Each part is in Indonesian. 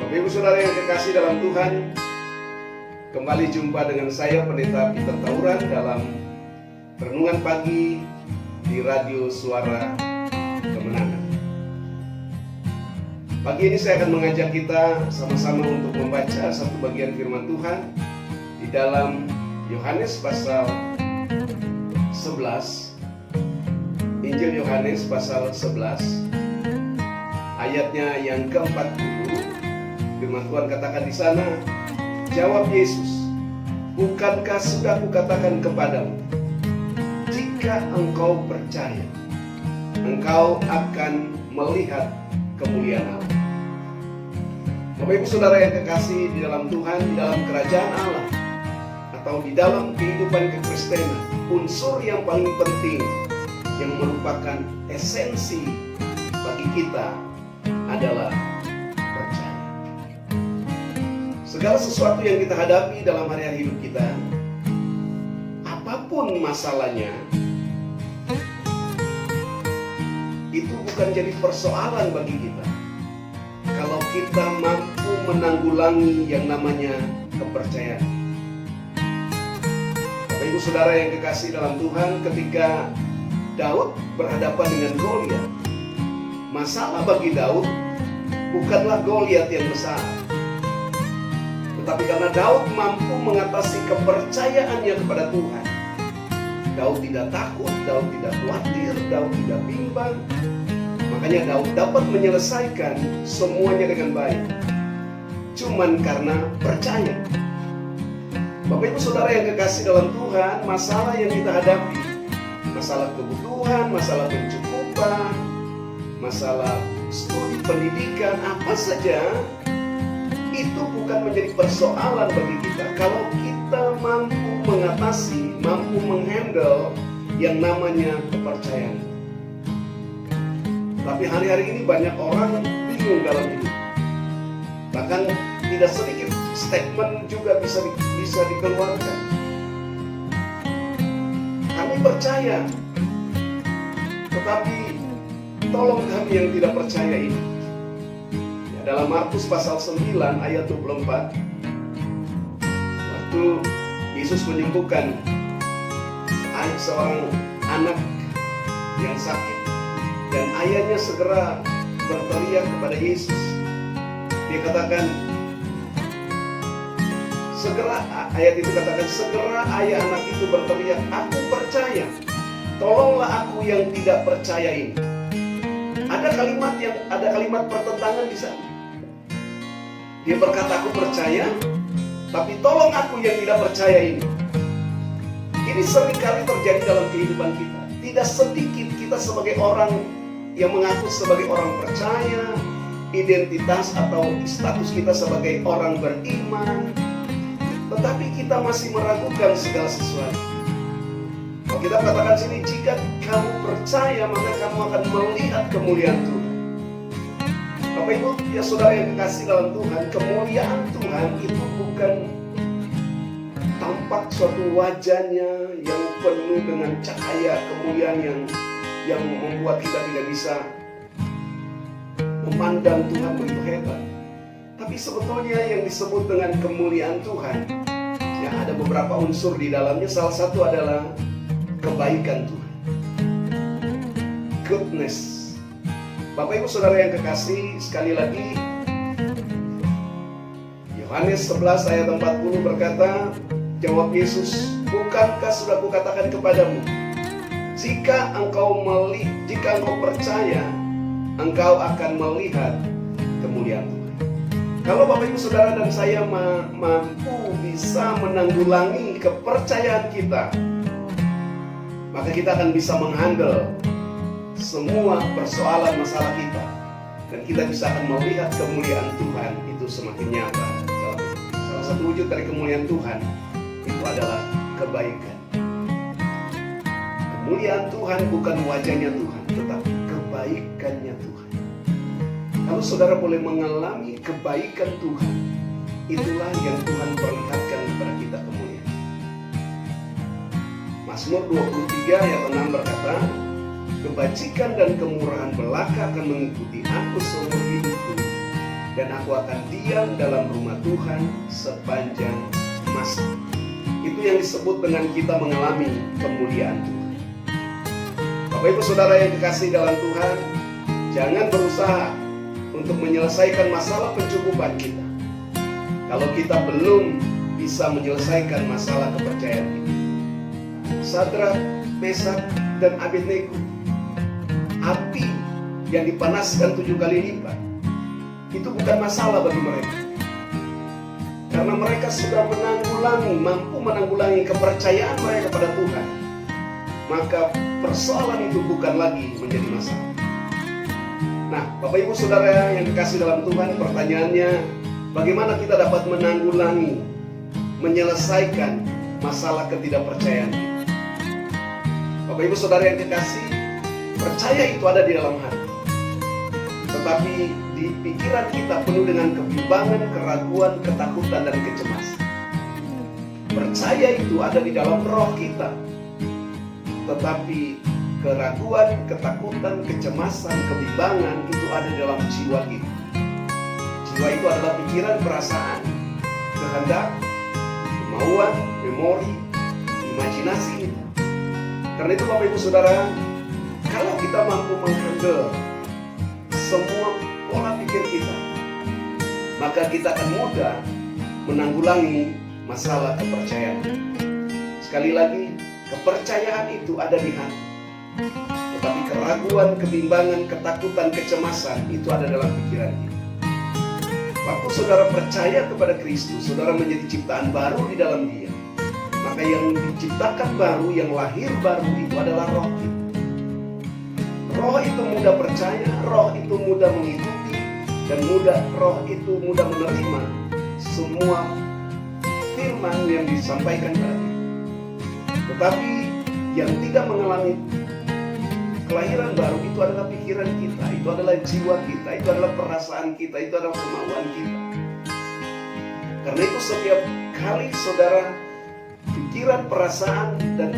Bapak Ibu Saudara yang kekasih dalam Tuhan, kembali jumpa dengan saya Pendeta Peter Tauran dalam renungan pagi di Radio Suara Kemenangan. Pagi ini saya akan mengajak kita sama-sama untuk membaca satu bagian firman Tuhan di dalam Yohanes pasal 11. Injil Yohanes pasal 11 ayatnya yang ke-40. Firman Tuhan katakan di sana, jawab Yesus, bukankah sudah kukatakan kepadamu, jika engkau percaya, engkau akan melihat kemuliaan Allah. Bapak Ibu Saudara yang kekasih di dalam Tuhan, di dalam kerajaan Allah, atau di dalam kehidupan kekristenan, unsur yang paling penting yang merupakan esensi bagi kita adalah percaya. Segala sesuatu yang kita hadapi dalam hari-hari hidup kita, apapun masalahnya, itu bukan jadi persoalan bagi kita kalau kita mampu menanggulangi yang namanya kepercayaan. Bapak Ibu Saudara yang kekasih dalam Tuhan, ketika Daud berhadapan dengan Goliat, masalah bagi Daud bukanlah Goliat yang besar, tetapi karena Daud mampu mengatasi kepercayaannya kepada Tuhan, Daud tidak takut, Daud tidak khawatir, Daud tidak bimbang. Makanya Daud dapat menyelesaikan semuanya dengan baik, cuman karena percaya. Bapak Ibu Saudara yang kekasih dalam Tuhan, masalah yang kita hadapi, masalah kebutuhan, masalah pencukupan, masalah studi pendidikan, apa saja, itu bukan menjadi persoalan bagi kita kalau kita mampu mengatasi, mampu menghandle yang namanya kepercayaan. Tapi hari-hari ini banyak orang bingung dalam hidup. Bahkan tidak sedikit statement juga bisa dikeluarkan. Kami percaya, tetapi tolong kami yang tidak percaya ini. Ya, dalam Markus pasal 9 ayat 24, waktu Yesus menyembuhkan seorang anak yang sakit, dan ayahnya segera berteriak kepada Yesus. Dia katakan, ayat itu katakan, segera ayah anak itu berteriak, aku percaya, tolonglah aku yang tidak percaya ini. Ada kalimat pertentangan di sana. Dia berkata, aku percaya, tapi tolong aku yang tidak percaya ini. Ini seringkali terjadi dalam kehidupan kita. Tidak sedikit kita sebagai orang yang mengaku sebagai orang percaya, identitas atau status kita sebagai orang beriman, tetapi kita masih meragukan segala sesuatu. Kalau kita katakan sini, jika kamu percaya, maka kamu akan melihat kemuliaan Tuhan. Bapak Ibu ya Saudara yang kekasih dalam Tuhan, kemuliaan Tuhan itu bukan tampak suatu wajahnya yang penuh dengan cahaya kemuliaan yang membuat kita tidak bisa memandang Tuhan begitu hebat. Tapi sebetulnya yang disebut dengan kemuliaan Tuhan, ya ada beberapa unsur di dalamnya. Salah satu adalah kebaikan Tuhan, goodness. Bapak Ibu Saudara yang kekasih, sekali lagi Yohanes 11 ayat 40 berkata, jawab Yesus, bukankah sudah kukatakan kepadamu, jika engkau percaya, engkau akan melihat kemuliaan Tuhan. Kalau Bapak Ibu Saudara dan saya mampu bisa menanggulangi kepercayaan kita, maka kita akan bisa menghandle semua persoalan masalah kita, dan kita bisa akan melihat kemuliaan Tuhan itu semakin nyata. Salah satu wujud dari kemuliaan Tuhan itu adalah kebaikan. Kemuliaan Tuhan bukan wajahnya Tuhan, tetapi kebaikannya Tuhan. Kalau saudara boleh mengalami kebaikan Tuhan, itulah yang Tuhan perlihatkan kepada kita kemuliaan. Mazmur 23 ayat 6 berkata, kebajikan dan kemurahan belaka akan mengikuti aku seumur hidupku, dan aku akan diam dalam rumah Tuhan sepanjang masa. Itu yang disebut dengan kita mengalami kemuliaan Tuhan. Bapak Ibu Saudara yang dikasihi dalam Tuhan, jangan berusaha untuk menyelesaikan masalah pencukupan kita kalau kita belum bisa menyelesaikan masalah kepercayaan kita. Sadrak, Mesak, dan Abednego, api yang dipanaskan 7 kali lipat, itu bukan masalah bagi mereka. Karena mereka sudah mampu menanggulangi kepercayaan mereka pada Tuhan. Maka persoalan itu bukan lagi menjadi masalah. Nah, Bapak Ibu Saudara yang dikasihi dalam Tuhan, pertanyaannya, bagaimana kita dapat menanggulangi, menyelesaikan masalah ketidakpercayaan kita? Bapak Ibu Saudara yang dikasihi, percaya itu ada di dalam hati. Tetapi di pikiran kita penuh dengan kebimbangan, keraguan, ketakutan, dan kecemasan. Percaya itu ada di dalam roh kita. Tetapi keraguan, ketakutan, kecemasan, kebimbangan itu ada di dalam jiwa kita. Jiwa itu adalah pikiran, perasaan, kehendak, kemauan, memori, imajinasi kita. Karena itu Bapak Ibu Saudara, kalau kita mampu menghandle semua pola pikir kita, maka kita akan mudah menanggulangi masalah kepercayaan. Sekali lagi, kepercayaan itu ada di hati. Tetapi keraguan, kebimbangan, ketakutan, kecemasan itu ada dalam pikiran kita. Waktu saudara percaya kepada Kristus, saudara menjadi ciptaan baru di dalam Dia. Maka yang diciptakan baru, yang lahir baru itu adalah roh kita. Roh itu mudah percaya, roh itu mudah mengikuti, dan roh itu mudah menerima semua firman yang disampaikan kepada kita. Tetapi yang tidak mengalami kelahiran baru itu adalah pikiran kita, itu adalah jiwa kita, itu adalah perasaan kita, itu adalah kemauan kita. Karena itu setiap kali saudara pikiran, perasaan, dan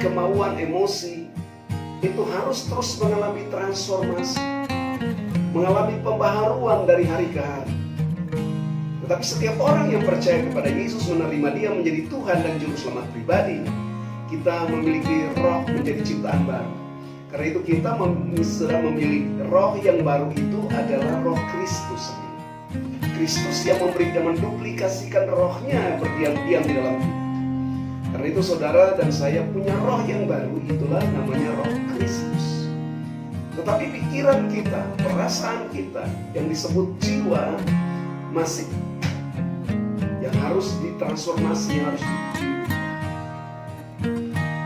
kemauan, emosi itu harus terus mengalami transformasi, mengalami pembaharuan dari hari ke hari. Tetapi setiap orang yang percaya kepada Yesus, menerima Dia menjadi Tuhan dan Juru Selamat pribadi, kita memiliki roh menjadi ciptaan baru. Karena itu kita sudah memiliki roh yang baru, itu adalah roh Kristus sendiri. Kristus yang memberikan, menduplikasikan rohnya berdiam-diam di dalam kita. Karena itu saudara dan saya punya roh yang baru, itulah namanya roh Kristus. Tetapi pikiran kita, perasaan kita yang disebut jiwa masih yang harus ditransformasi, yang harus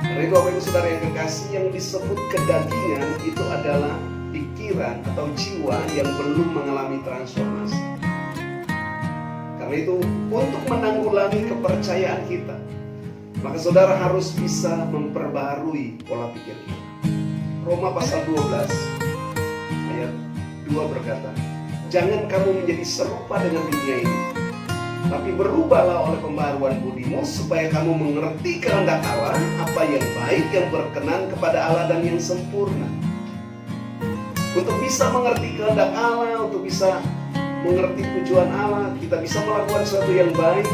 Karena itu Bapak Ibu Saudara yang kekasih, yang disebut kedagingan itu adalah pikiran atau jiwa yang belum mengalami transformasi. Karena itu untuk menanggulangi kepercayaan kita, maka saudara harus bisa memperbaharui pola pikir kita. Roma pasal 12 ayat 2 berkata, jangan kamu menjadi serupa dengan dunia ini, tapi berubahlah oleh pembaharuan budimu, supaya kamu mengerti kehendak Allah, apa yang baik, yang berkenan kepada Allah, dan yang sempurna. Untuk bisa mengerti kehendak Allah, untuk bisa mengerti tujuan Allah, kita bisa melakukan sesuatu yang baik,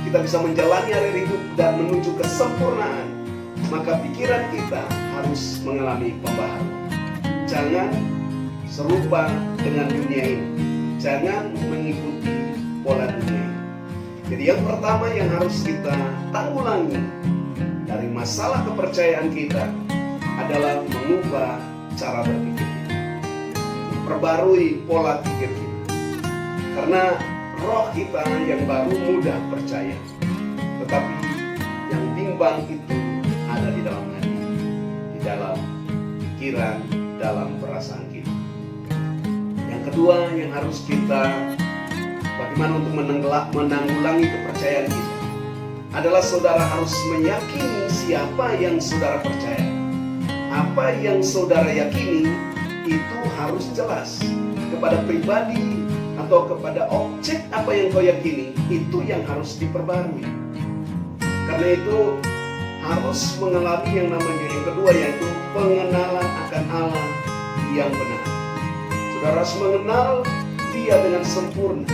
kita bisa menjalani hari hidup dan menuju kesempurnaan, maka pikiran kita harus mengalami pembaharuan. Jangan serupa dengan dunia ini, jangan mengikuti pola dunia ini. Jadi yang pertama yang harus kita tanggulangi dari masalah kepercayaan kita adalah mengubah cara berpikir kita, memperbarui pola pikir kita. Karena roh kita yang baru mudah percaya, tetapi yang bimbang itu ada di dalam hati, di dalam pikiran, dalam perasaan kita. Yang kedua yang harus kita, bagaimana untuk menanggulangi kepercayaan kita, adalah saudara harus meyakini siapa yang saudara percaya. Apa yang saudara yakini itu harus jelas kepada pribadi atau kepada objek apa yang kau yakini, itu yang harus diperbarui. Karena itu harus mengalami yang namanya yang kedua, yaitu pengenalan akan Allah yang benar. Saudara harus mengenal Dia dengan sempurna.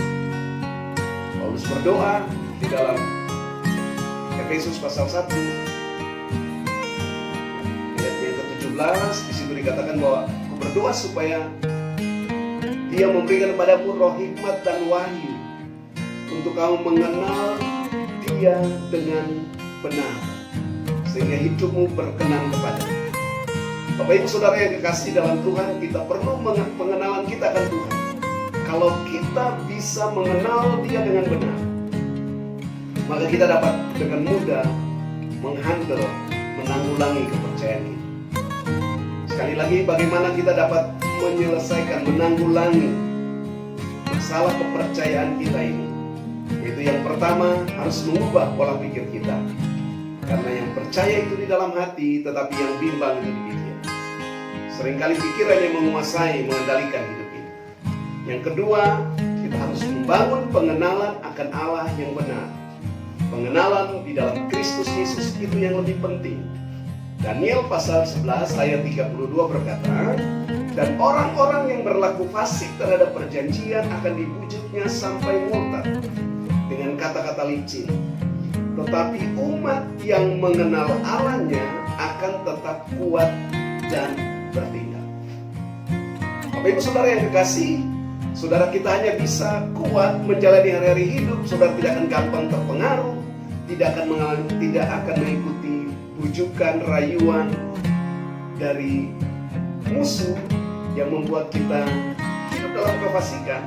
Paulus berdoa di dalam Efesus pasal 1 ayat yang ke-17, di situ dikatakan bahwa aku berdoa supaya Dia memberikan kepadamu roh hikmat dan wahyu untuk kamu mengenal Dia dengan benar, sehingga hidupmu berkenan kepada-Nya. Bapak Ibu Saudara yang dikasihi dalam Tuhan, kita perlu pengenalan kita akan Tuhan. Kalau kita bisa mengenal Dia dengan benar, maka kita dapat dengan mudah menanggulangi kepercayaan kita. Sekali lagi, bagaimana kita dapat menyelesaikan, menanggulangi masalah kepercayaan kita ini? Yaitu yang pertama, harus mengubah pola pikir kita. Karena yang percaya itu di dalam hati, tetapi yang bimbang itu di pikiran. Seringkali pikiran yang menguasai, mengendalikan hidup kita. Yang kedua, kita harus membangun pengenalan akan Allah yang benar. Pengenalan di dalam Kristus Yesus itu yang lebih penting. Daniel pasal 11 ayat 32 berkata, dan orang-orang yang berlaku fasik terhadap perjanjian akan dibujuknya sampai murtad dengan kata-kata licin. Tetapi umat yang mengenal Allahnya akan tetap kuat dan bertindak. Bapak Ibu Saudara yang dikasihi, saudara kita hanya bisa kuat menjalani hari-hari hidup. Saudara tidak akan gampang terpengaruh, tidak akan mengikuti bujukan, rayuan dari musuh yang membuat kita hidup dalam kefasikan.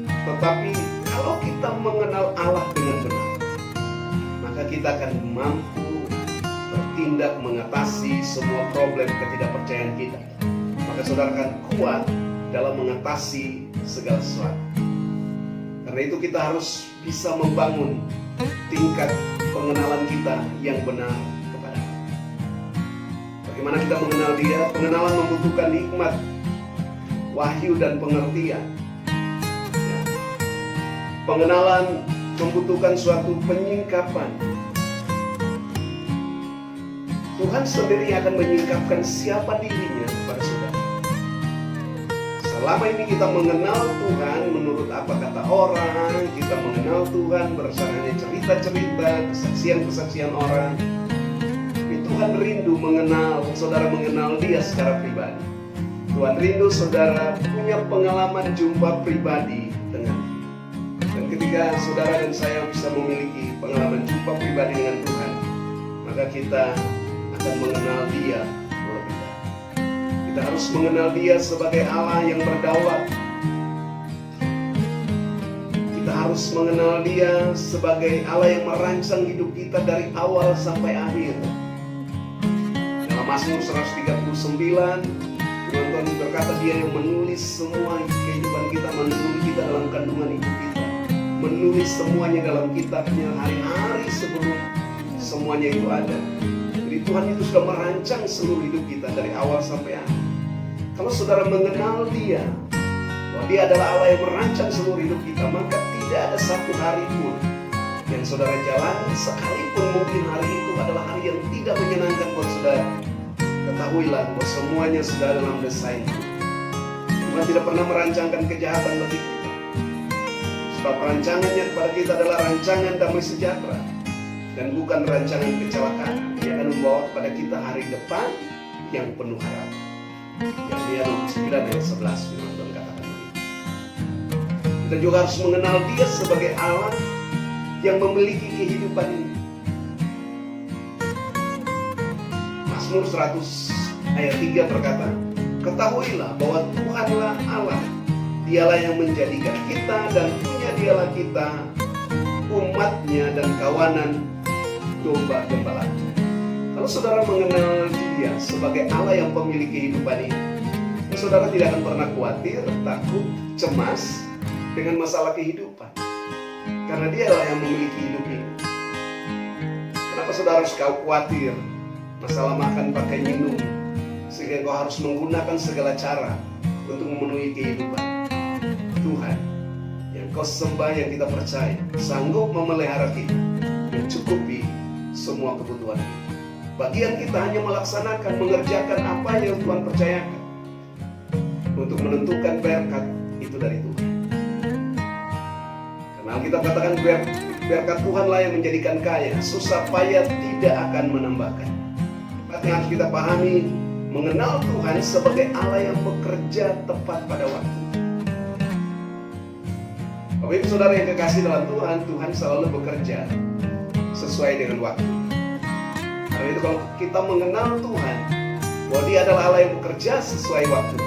Tetapi kalau kita mengenal Allah dengan benar, maka kita akan mampu bertindak mengatasi semua problem ketidakpercayaan kita. Maka saudara akan kuat dalam mengatasi segala sesuatu. Karena itu kita harus bisa membangun tingkat pengenalan kita yang benar kepada Allah. Bagaimana kita mengenal Dia? Pengenalan membutuhkan hikmat, wahyu dan pengertian. Ya. Pengenalan membutuhkan suatu penyingkapan. Tuhan sendiri akan menyingkapkan siapa dirinya kepada saudara. Selama ini kita mengenal Tuhan menurut apa kata orang, kita mengenal Tuhan berdasarkan cerita-cerita, kesaksian-kesaksian orang. Tapi Tuhan rindu saudara mengenal Dia secara pribadi. Tuhan rindu saudara punya pengalaman jumpa pribadi dengan Dia. Dan ketika saudara dan saya bisa memiliki pengalaman jumpa pribadi dengan Tuhan, maka kita akan mengenal Dia lebih dalam. Kita harus mengenal Dia sebagai Allah yang berdaulat. Kita harus mengenal Dia sebagai Allah yang merancang hidup kita dari awal sampai akhir. Dalam Mazmur 139, Tuhan berkata Dia yang menulis semua kehidupan kita, menulis kita dalam kandungan ibu kita, menulis semuanya dalam kitabnya hari-hari sebelum semuanya itu ada. Jadi Tuhan itu sudah merancang seluruh hidup kita dari awal sampai akhir. Kalau saudara mengenal Dia, bahwa Dia adalah Allah yang merancang seluruh hidup kita, maka tidak ada satu hari pun yang saudara jalani, sekalipun mungkin hari itu adalah hari yang tidak menyenangkan buat saudara. Ketahuilah bahwa semuanya sudah dalam desain. Tuhan tidak pernah merancangkan kejahatan bagi kita. Sebab rancangannya kepada kita adalah rancangan damai sejahtera dan bukan rancangan kecelakaan. Dia akan membawa kepada kita hari depan yang penuh harapan. Yeremia 29 ayat 11 firman Tuhan katakan begitu. Kita juga harus mengenal Dia sebagai Allah yang memiliki kehidupan ini. Mazmur 100 ayat 3 berkata, ketahuilah bahwa Tuhanlah Allah, Dialah yang menjadikan kita dan punya Dialah kita, umatnya dan kawanan domba gembala. Kalau saudara mengenal Dia sebagai Allah yang pemilik kehidupan ini, saudara tidak akan pernah khawatir, takut, cemas dengan masalah kehidupan. Karena Dialah yang memiliki hidup ini. Kenapa saudara harus khawatir masalah makan, pakai, minum, sehingga kau harus menggunakan segala cara untuk memenuhi kehidupan? Tuhan yang kau sembah, yang kita percaya, sanggup memelihara kita, mencukupi semua kebutuhan kita. Bagian kita hanya melaksanakan, mengerjakan apa yang Tuhan percayakan, untuk menentukan berkat itu dari Tuhan. Alkitab katakan biarkan Tuhanlah yang menjadikan kaya, susah payah tidak akan menambahkan. Yang harus kita pahami, mengenal Tuhan sebagai Allah yang bekerja tepat pada waktu. Bapak Ibu Saudara yang kekasih dalam Tuhan, Tuhan selalu bekerja sesuai dengan waktu. Karena itu kalau kita mengenal Tuhan, bahwa Dia adalah Allah yang bekerja sesuai waktu,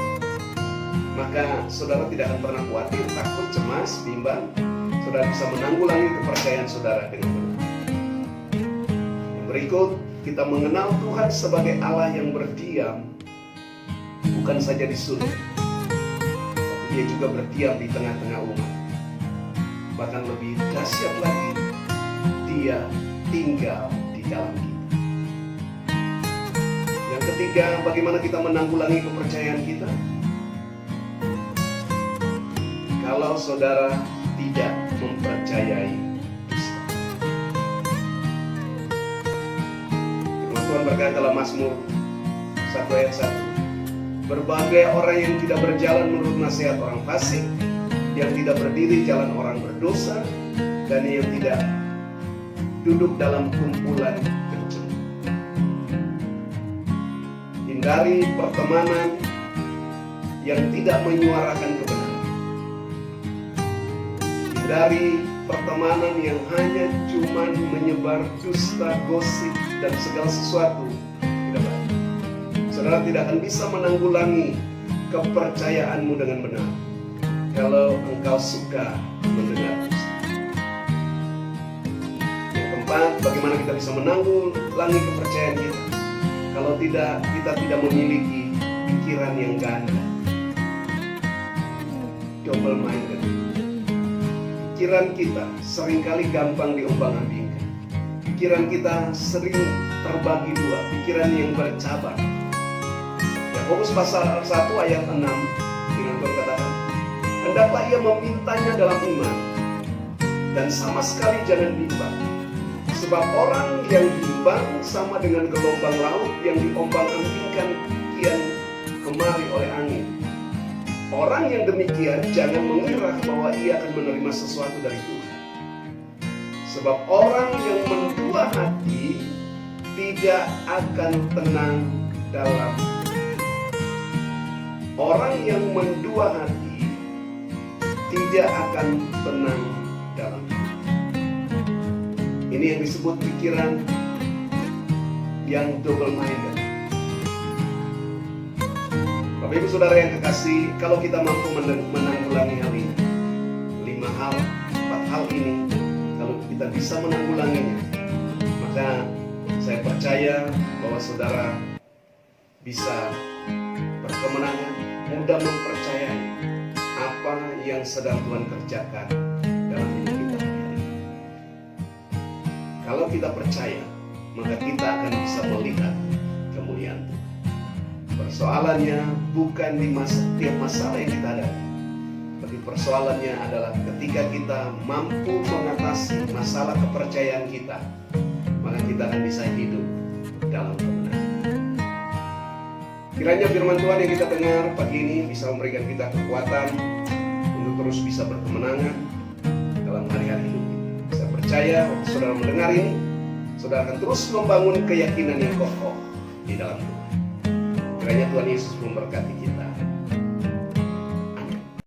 maka saudara tidak akan pernah khawatir, takut, cemas, bimbang. Saudara bisa menanggulangi kepercayaan saudara dengan benar. Yang berikut, kita mengenal Tuhan sebagai Allah yang berdiam bukan saja di surga, tapi Dia juga berdiam di tengah-tengah umat. Bahkan lebih dahsyat lagi, Dia tinggal di dalam kita. Yang ketiga, bagaimana kita menanggulangi kepercayaan kita? Kalau saudara tidak mempercayai dusta. Firman Tuhan berkata dalam Mazmur 1 ayat 1, berbagai orang yang tidak berjalan menurut nasihat orang fasik, yang tidak berdiri jalan orang berdosa, dan yang tidak duduk dalam kumpulan pencuri. Hindari pertemanan yang tidak menyuarakan kebenaran. Hindari pertemanan yang hanya cuma menyebar dusta, gosip, dan segala sesuatu tidak baik. Saudara tidak akan bisa menanggulangi kepercayaanmu dengan benar kalau engkau suka mendengar dusta. Yang keempat, bagaimana kita bisa menanggulangi kepercayaan kita kalau kita tidak memiliki pikiran yang ganda, double minded. Pikiran kita seringkali gampang diombang-ambingkan. Pikiran kita sering terbagi dua, pikiran yang bercabang. Yakobus pasal 1 ayat 6, Firman Tuhan katakan, hendaklah ia memintanya dalam iman, dan sama sekali jangan bimbang. Sebab orang yang bimbang sama dengan gelombang laut yang diombang-ambingkan kian kemari oleh angin. Orang yang demikian jangan mengira bahwa ia akan menerima sesuatu dari Tuhan. Sebab orang yang mendua hati tidak akan tenang dalam. Orang yang mendua hati tidak akan tenang dalam. Ini yang disebut pikiran yang double minded. Bapak Ibu Saudara yang kekasih, kalau kita mampu menanggulangi hal ini, 4 hal ini, kalau kita bisa menanggulanginya, maka saya percaya bahwa saudara bisa berkemenangan, mudah mempercayai apa yang sedang Tuhan kerjakan dalam hidup kita hari ini. Kalau kita percaya, maka kita akan bisa melihat kemuliaan Tuhan. Persoalannya bukan di setiap masalah yang kita hadapi, tapi persoalannya adalah ketika kita mampu mengatasi masalah kepercayaan kita, maka kita akan bisa hidup dalam kemenangan. Kiranya firman Tuhan yang kita dengar pagi ini bisa memberikan kita kekuatan untuk terus bisa berkemenangan dalam hari-hari hidup kita. Saya percaya waktu saudara mendengar ini, saudara akan terus membangun keyakinan yang kokoh di dalam Tuhan. Kiranya Tuhan Yesus memberkati kita.